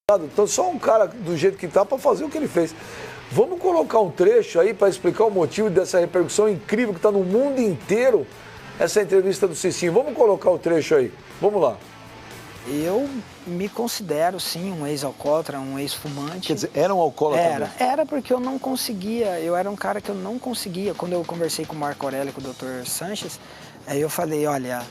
Então só um cara do jeito que tá para fazer o que ele fez. Vamos colocar um trecho aí para explicar o motivo dessa repercussão incrível que está no mundo inteiro, essa entrevista do Cicinho. Vamos colocar o trecho aí. Vamos lá. Eu me considero, sim, um ex-alcoólatra, um ex-fumante. Quer dizer, era um alcoólatra? Era porque eu não conseguia, eu era um cara que eu não conseguia. Quando eu conversei com o Marco Aurélio, com o Dr. Sanches, aí eu falei, olha,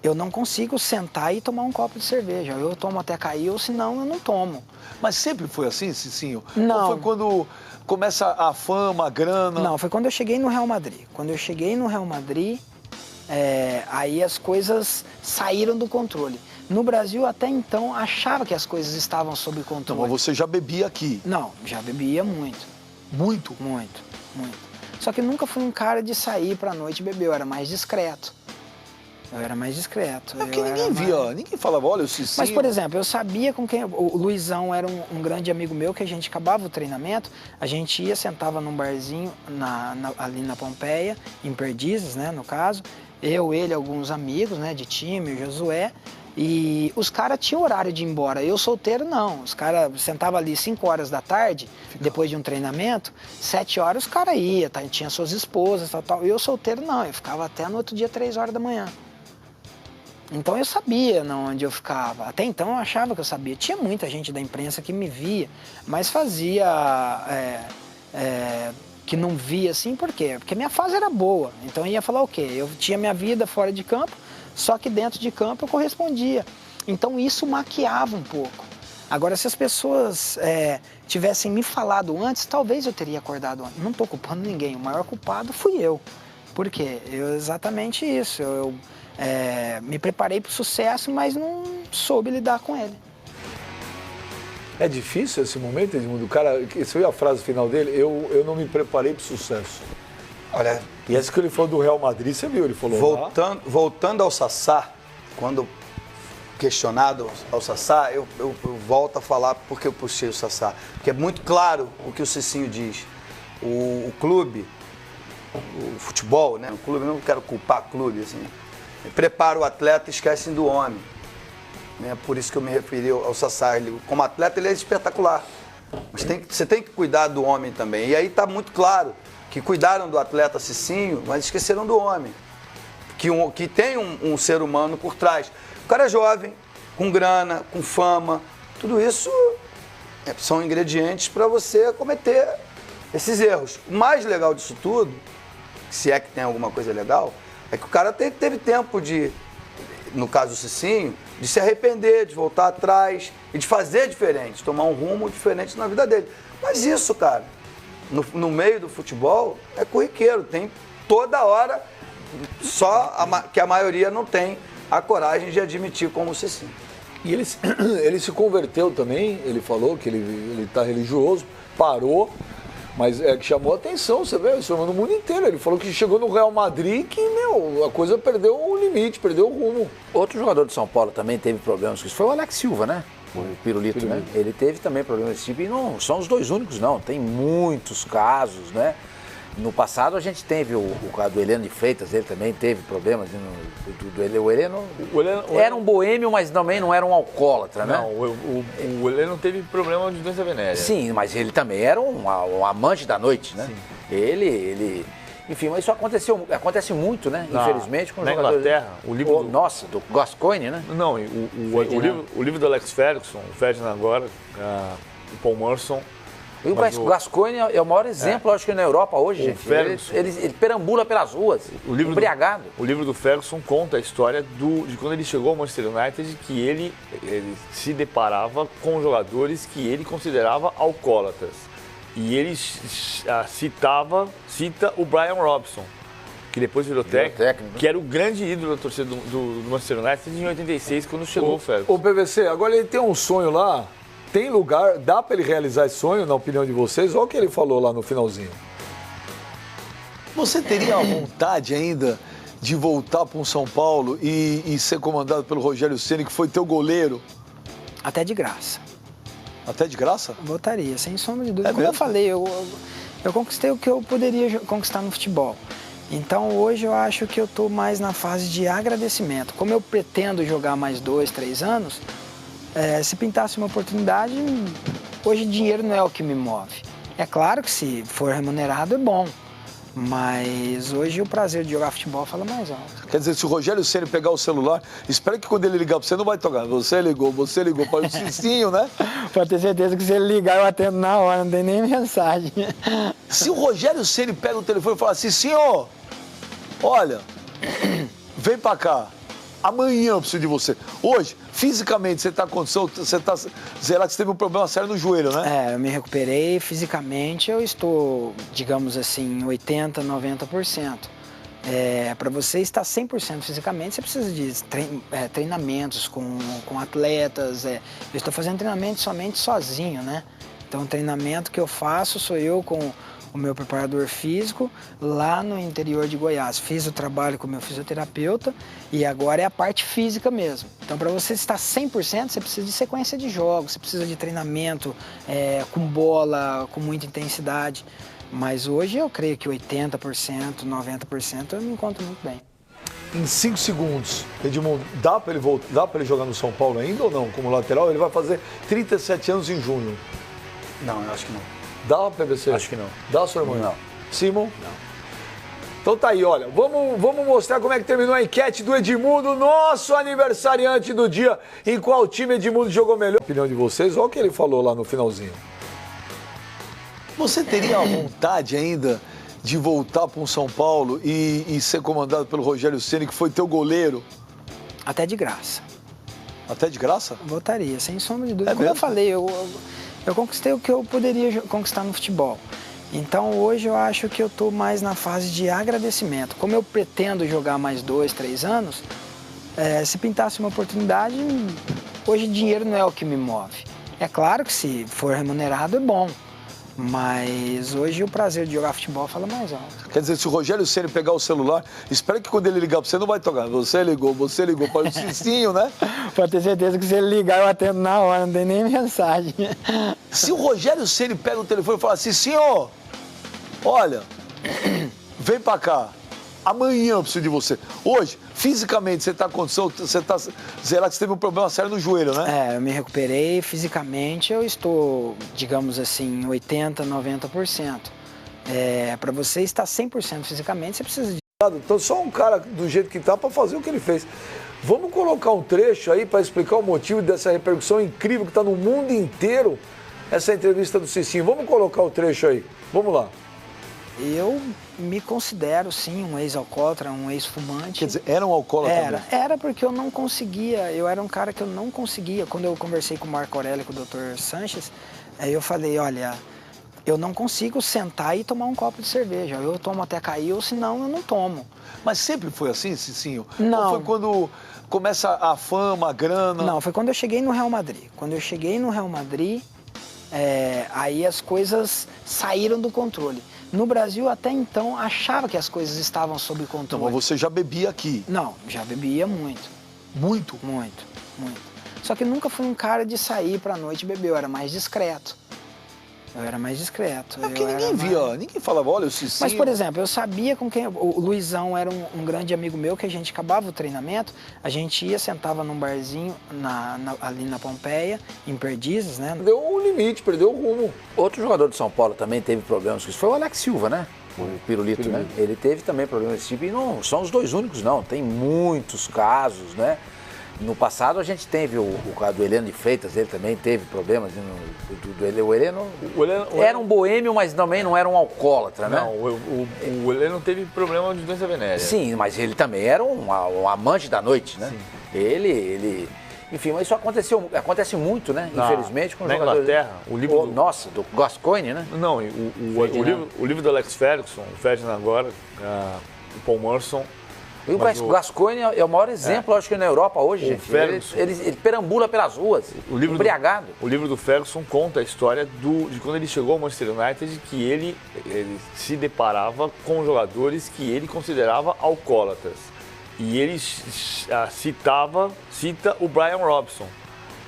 eu não consigo sentar e tomar um copo de cerveja. Eu tomo até cair, ou senão eu não tomo. Mas sempre foi assim, Cicinho? Não. Ou foi quando começa a fama, a grana? Não, foi quando eu cheguei no Real Madrid. Quando eu cheguei no Real Madrid, aí as coisas saíram do controle. No Brasil, até então, achava que as coisas estavam sob controle. Então, mas você já bebia aqui? Não, já bebia muito. Muito? Muito, muito. Só que nunca fui um cara de sair pra noite beber, eu era mais discreto. É porque ninguém via, ninguém falava, olha o Cicinho. Mas, por exemplo, eu sabia com quem... O Luizão era um grande amigo meu, que a gente acabava o treinamento, a gente ia, sentava num barzinho ali na Pompeia, em Perdizes, né, no caso. Eu, ele, alguns amigos, né, de time, o Josué. E os caras tinham horário de ir embora. Eu, solteiro, não. Os caras sentavam ali 5 horas da tarde, depois de um treinamento, 7 horas os caras iam, tá? Tinha suas esposas, tal. Eu, solteiro, não. Eu ficava até no outro dia, 3 horas da manhã. Então eu sabia onde eu ficava. Até então eu achava que eu sabia. Tinha muita gente da imprensa que me via, mas fazia que não via assim, por quê? Porque minha fase era boa. Então eu ia falar o quê? Eu tinha minha vida fora de campo, só que dentro de campo eu correspondia. Então isso maquiava um pouco. Agora, se as pessoas tivessem me falado antes, talvez eu teria acordado antes. Não estou culpando ninguém, o maior culpado fui eu. Por quê? Exatamente isso. Eu me preparei para o sucesso, mas não soube lidar com ele. É difícil esse momento, Edmundo? O cara, você viu a frase final dele? Eu não me preparei para o sucesso. Olha, e essa que ele falou do Real Madrid, você viu? Ele falou voltando ao Sassá, quando questionado ao Sassá, eu volto a falar porque eu puxei o Sassá. Porque é muito claro o que o Cicinho diz. O clube, o futebol, né? O clube, eu não quero culpar o clube, assim. Prepara o atleta e esquecem do homem. Né? Por isso que eu me referi ao Sassá. Ele, como atleta, ele é espetacular. Mas você tem que cuidar do homem também. E aí está muito claro que cuidaram do atleta Cicinho, mas esqueceram do homem. Que tem um ser humano por trás. O cara é jovem, com grana, com fama. Tudo isso são ingredientes para você cometer esses erros. O mais legal disso tudo, se é que tem alguma coisa legal, é que o cara teve tempo de, no caso do Cicinho, de se arrepender, de voltar atrás e de fazer diferente, tomar um rumo diferente na vida dele. Mas isso, cara, no meio do futebol, é corriqueiro, tem toda hora, que a maioria não tem a coragem de admitir como o Cicinho. E ele se converteu também, ele falou que ele está religioso, parou, mas que chamou a atenção, você vê, isso no mundo inteiro. Ele falou que chegou no Real Madrid que, a coisa perdeu o limite, perdeu o rumo. Outro jogador de São Paulo também teve problemas com isso, foi o Alex Silva, né? O Pirulito, né? Ele teve também problemas desse tipo, e não são os dois únicos, não. Tem muitos casos, né? No passado a gente teve o caso do Heleno de Freitas, ele também teve problemas. O Heleno era um boêmio, mas também não era um alcoólatra, né? Não, o Heleno teve problema de doença venérea. Sim, mas ele também era um amante da noite, né? Sim. Enfim, mas isso acontece muito, né? Infelizmente, com os jogadores. Na Inglaterra, o livro... Nossa, do Gascoigne, né? Não, o livro do Alex Ferguson, o Ferdinand agora, o Paul Merson... E o Gascoigne é o maior exemplo, acho que na Europa hoje, gente. Ele perambula pelas ruas, embriagado. O livro do Ferguson conta a história de quando ele chegou ao Manchester United, que ele se deparava com jogadores que ele considerava alcoólatras. E ele cita o Brian Robson, que depois virou técnico, que era o grande ídolo da torcida do Manchester United em 86, quando chegou o Ferguson. O PVC, agora ele tem um sonho lá. Tem lugar, dá para ele realizar esse sonho, na opinião de vocês? Olha o que ele falou lá no finalzinho. Você teria a vontade ainda de voltar para um São Paulo e ser comandado pelo Rogério Ceni, que foi teu goleiro? Até de graça. Até de graça? Votaria, sem sombra de dúvida. Como eu falei, eu conquistei o que eu poderia conquistar no futebol. Então hoje eu acho que eu estou mais na fase de agradecimento. Como eu pretendo jogar mais 2, 3 anos... Se pintasse uma oportunidade, hoje dinheiro não é o que me move. É claro que se for remunerado é bom, mas hoje o prazer de jogar futebol fala mais alto. Quer dizer, se o Rogério Ceni pegar o celular, espera que quando ele ligar pra você, não vai tocar. Você ligou, para o Cicinho, né? Pode ter certeza que se ele ligar eu atendo na hora, não tem nem mensagem. Se o Rogério Ceni pega o telefone e fala assim, senhor, olha, vem pra cá, amanhã eu preciso de você. Hoje, fisicamente, você tá com condição, você tá zerado, você teve um problema sério no joelho, né? Eu me recuperei, fisicamente eu estou, digamos assim, 80%, 90%. Para você estar 100% fisicamente, você precisa de treinamentos com atletas. Eu estou fazendo treinamento somente sozinho, né? Então, o treinamento que eu faço sou eu com o meu preparador físico lá no interior de Goiás. Fiz o trabalho com o meu fisioterapeuta e agora é a parte física mesmo. Então, para você estar 100%, você precisa de sequência de jogos, você precisa de treinamento com bola, com muita intensidade. Mas hoje eu creio que 80%, 90% eu me encontro muito bem. Em 5 segundos, Edmundo, dá para ele jogar no São Paulo ainda ou não? Como lateral, ele vai fazer 37 anos em junho. Não, eu acho que não. Dá, PVC? Acho que não. Dá, sua irmã? Não. Simon? Não. Então tá aí, olha, vamos mostrar como é que terminou a enquete do Edmundo, nosso aniversariante do dia. Em qual time Edmundo jogou melhor? A opinião de vocês, olha o que ele falou lá no finalzinho. Você teria a vontade ainda de voltar para um São Paulo e ser comandado pelo Rogério Ceni, que foi teu goleiro? Até de graça. Até de graça? Voltaria, sem sombra de dúvida. Como mesmo? eu falei, eu conquistei o que eu poderia conquistar no futebol. Então hoje eu acho que eu estou mais na fase de agradecimento. Como eu pretendo jogar mais 2, 3 anos, se pintasse uma oportunidade, hoje dinheiro não é o que me move. É claro que se for remunerado é bom, mas hoje o prazer de jogar futebol fala mais alto. Quer dizer, se o Rogério Ceni pegar o celular, espera que quando ele ligar pra você, não vai tocar. Você ligou, para o Cicinho, né? Pode ter certeza que se ele ligar eu atendo na hora, não tem nem mensagem. Se o Rogério Ceni pega o telefone e fala assim, senhor, olha, vem pra cá, amanhã eu preciso de você. Hoje, fisicamente, você tá com condição, você tá zerado, você teve um problema sério no joelho, né? Eu me recuperei, fisicamente eu estou, digamos assim, 80%, 90%. Para você estar 100% fisicamente, você precisa de... Então só um cara do jeito que tá para fazer o que ele fez. Vamos colocar um trecho aí para explicar o motivo dessa repercussão incrível que está no mundo inteiro, essa entrevista do Cicinho. Vamos colocar o trecho aí. Vamos lá. Eu me considero, sim, um ex-alcoólatra, um ex-fumante. Quer dizer, era um alcoólatra? Era porque eu não conseguia, eu era um cara que eu não conseguia. Quando eu conversei com o Marco Aurélio e com o Dr. Sanches, aí eu falei, olha, eu não consigo sentar e tomar um copo de cerveja. Eu tomo até cair, ou senão eu não tomo. Mas sempre foi assim, Cicinho? Não. Ou foi quando começa a fama, a grana? Não, foi quando eu cheguei no Real Madrid. Quando eu cheguei no Real Madrid, aí as coisas saíram do controle. No Brasil, até então, achava que as coisas estavam sob controle. Então, mas você já bebia aqui? Não, já bebia muito. Muito? Muito, muito. Só que nunca fui um cara de sair pra noite beber, eu era mais discreto. É porque ninguém via, ninguém falava, olha o Cicinho. Mas, por exemplo, eu sabia com quem... O Luizão era um grande amigo meu, que a gente acabava o treinamento, a gente ia, sentava num barzinho ali na Pompeia, em Perdizes, né? Perdeu o limite, perdeu o rumo. Outro jogador de São Paulo também teve problemas com isso, foi o Alex Silva, né? O Pirulito, né? Ele teve também problemas desse tipo, e não são os dois únicos, não. Tem muitos casos, né? No passado a gente teve o caso do Heleno de Freitas, ele também teve problemas. O Heleno era um boêmio, mas também não era um alcoólatra, né? Não, o Heleno teve problema de doença venérea. Sim, mas ele também era um amante da noite, né? Sim. Enfim, mas isso acontece muito, né? Infelizmente, com os jogadores. Na Inglaterra, o livro... Nossa, do Gascoigne, né? Não, o livro do Alex Ferguson, o Ferdinand agora, o Paul Merson... O Gascoigne é o maior exemplo, acho que na Europa hoje, gente. Ele perambula pelas ruas, embriagado. O livro do Ferguson conta a história de quando ele chegou ao Manchester United, que ele se deparava com jogadores que ele considerava alcoólatras. E ele cita o Brian Robson,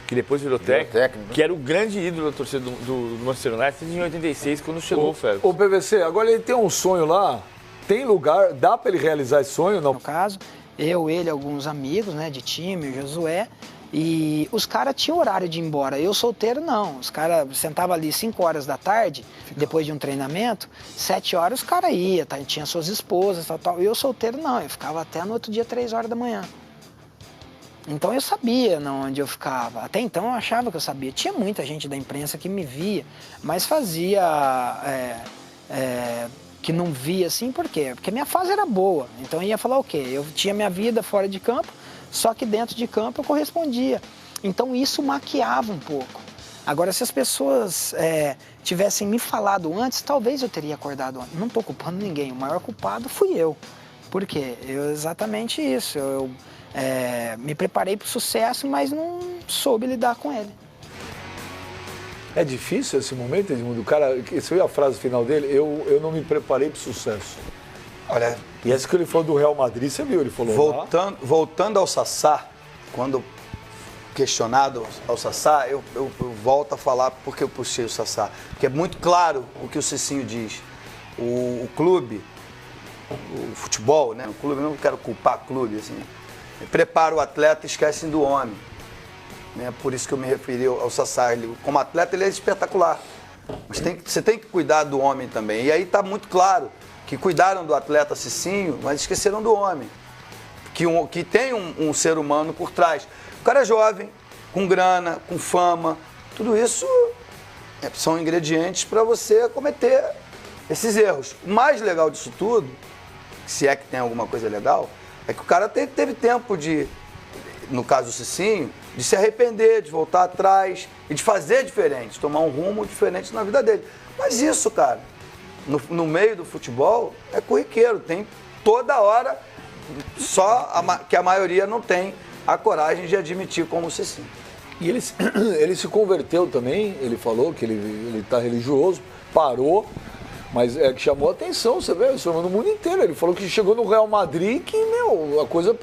que depois virou técnico, que era o grande ídolo da torcida do Manchester United em 86, quando chegou o Ferguson. O PVC, agora ele tem um sonho lá. Tem lugar, dá para ele realizar esse sonho? Não? No caso, ele, alguns amigos, né, de time, o Josué, E os caras tinham horário de ir embora. Eu solteiro não. Os caras sentavam ali 5 horas da tarde, depois de um treinamento, 7 horas os caras iam, tá? Tinha suas esposas, tal. Eu solteiro não, eu ficava até no outro dia 3 horas da manhã. Então eu sabia onde eu ficava. Até então eu achava que eu sabia. Tinha muita gente da imprensa que me via, mas fazia que não via assim, por quê? Porque minha fase era boa. Então eu ia falar o quê? Eu tinha minha vida fora de campo, só que dentro de campo eu correspondia. Então isso maquiava um pouco. Agora, se as pessoas tivessem me falado antes, talvez eu teria acordado antes. Não estou culpando ninguém, o maior culpado fui eu. Por quê? Exatamente isso. Eu me preparei para o sucesso, mas não soube lidar com ele. É difícil esse momento, Edmundo? O cara, você viu a frase final dele? Eu não me preparei para o sucesso. Olha, e essa que ele falou do Real Madrid, você viu? Ele falou voltando ao Sassá, quando questionado ao Sassá, eu volto a falar porque eu puxei o Sassá. Porque é muito claro o que o Cicinho diz. O clube, o futebol, né? O clube, eu não quero culpar o clube, assim. Prepara o atleta e esquecem do homem. Né? Por isso que eu me referi ao Sassá. Ele, como atleta, ele é espetacular. Mas você tem que cuidar do homem também. E aí está muito claro que cuidaram do atleta Cicinho, mas esqueceram do homem. Que tem um ser humano por trás. O cara é jovem, com grana, com fama. Tudo isso são ingredientes para você cometer esses erros. O mais legal disso tudo, se é que tem alguma coisa legal, é que o cara teve tempo de, no caso do Cicinho, de se arrepender, de voltar atrás e de fazer diferente, tomar um rumo diferente na vida dele. Mas isso, cara, no meio do futebol, é corriqueiro, tem toda hora, que a maioria não tem a coragem de admitir como o Cicinho. E ele se converteu também, ele falou que ele está religioso, parou, mas que chamou a atenção, você vê, isso no mundo inteiro. Ele falou que chegou no Real Madrid que, a coisa